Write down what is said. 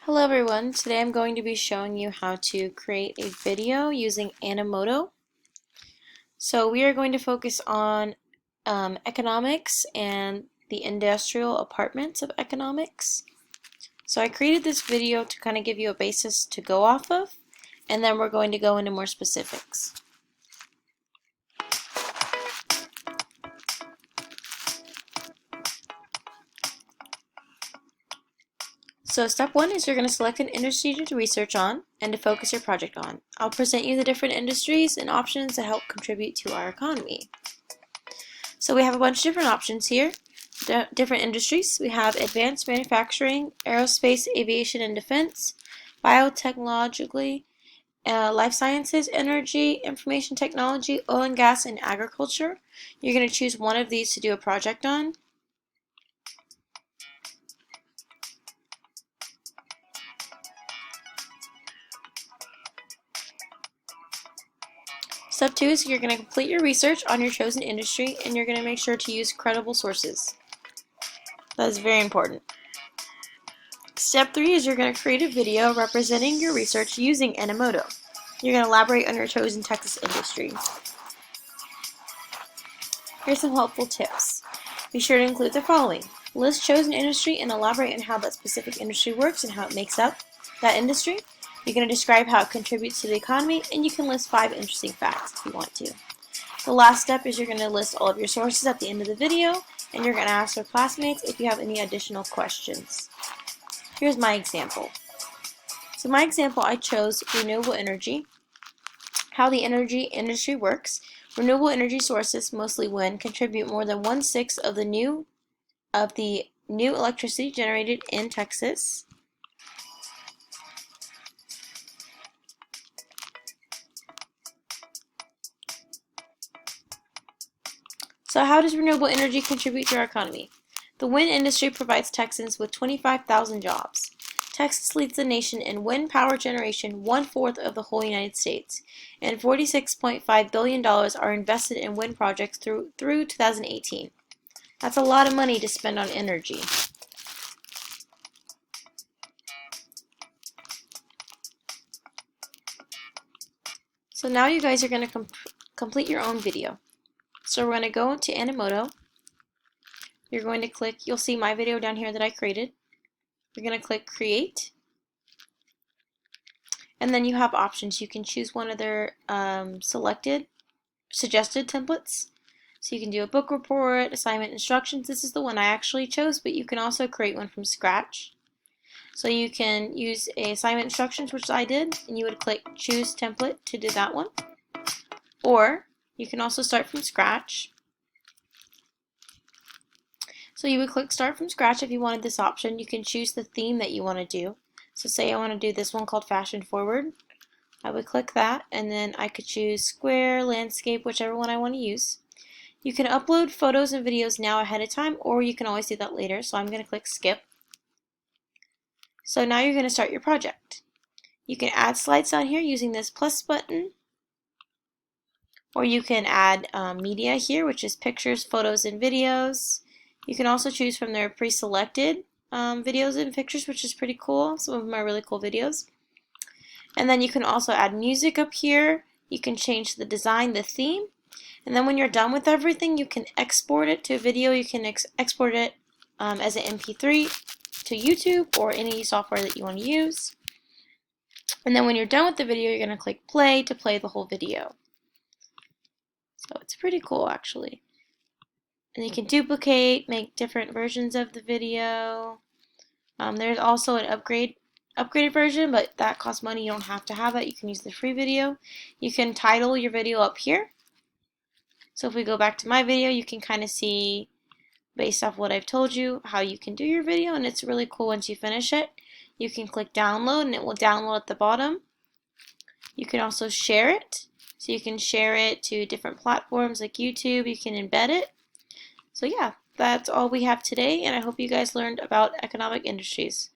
Hello everyone, today I'm going to be showing you how to create a video using Animoto. So we are going to focus on economics and the industrial apartments of economics. So I created this video to kind of give you a basis to go off of, and then we're going to go into more specifics. So step one is you're going to select an industry to research on and to focus your project on. I'll present you the different industries and options that help contribute to our economy. So we have a bunch of different options here, different industries. We have advanced manufacturing, aerospace, aviation and defense, biotechnology, life sciences, energy, information technology, oil and gas, and agriculture. You're going to choose one of these to do a project on. Step two is you're going to complete your research on your chosen industry, and you're going to make sure to use credible sources. That is very important. Step three is you're going to create a video representing your research using Animoto. You're going to elaborate on your chosen Texas industry. Here's some helpful tips. Be sure to include the following. List chosen industry and elaborate on how that specific industry works and how it makes up that industry. You're going to describe how it contributes to the economy, and you can list 5 interesting facts if you want to. The last step is you're going to list all of your sources at the end of the video, and you're going to ask your classmates if you have any additional questions. Here's my example. So my example, I chose renewable energy, how the energy industry works. Renewable energy sources, mostly wind, contribute more than 1/6 of the new electricity generated in Texas. So how does renewable energy contribute to our economy? The wind industry provides Texans with 25,000 jobs. Texas leads the nation in wind power generation, 1/4 of the whole United States, and $46.5 billion are invested in wind projects through 2018. That's a lot of money to spend on energy. So now you guys are going to complete your own video. So we're going to go to Animoto. You're going to click, you'll see my video down here that I created. You're going to click Create. And then you have options. You can choose one of their suggested templates. So you can do a book report, assignment instructions. This is the one I actually chose, but you can also create one from scratch. So you can use a assignment instructions, which I did, and you would click Choose Template to do that one. Or you can also start from scratch. So you would click Start from Scratch if you wanted this option. You can choose the theme that you want to do. So say I want to do this one called Fashion Forward. I would click that, and then I could choose Square, Landscape, whichever one I want to use. You can upload photos and videos now ahead of time, or you can always do that later. So I'm going to click Skip. So now you're going to start your project. You can add slides down here using this plus button, or you can add media here, which is pictures, photos, and videos. You can also choose from their pre-selected videos and pictures, which is pretty cool. Some of them are really cool videos. And then you can also add music up here. You can change the design, the theme. And then when you're done with everything, you can export it to a video. You can export it as an MP3 to YouTube or any software that you want to use. And then when you're done with the video, you're going to click play to play the whole video. So it's pretty cool, actually. And you can duplicate, make different versions of the video. There's also an upgraded version, but that costs money. You don't have to have that. You can use the free video. You can title your video up here. So if we go back to my video, you can kind of see, based off what I've told you, how you can do your video, and it's really cool once you finish it. You can click download, and it will download at the bottom. You can also share it. So you can share it to different platforms like YouTube. You can embed it. So yeah, that's all we have today, and I hope you guys learned about economic industries.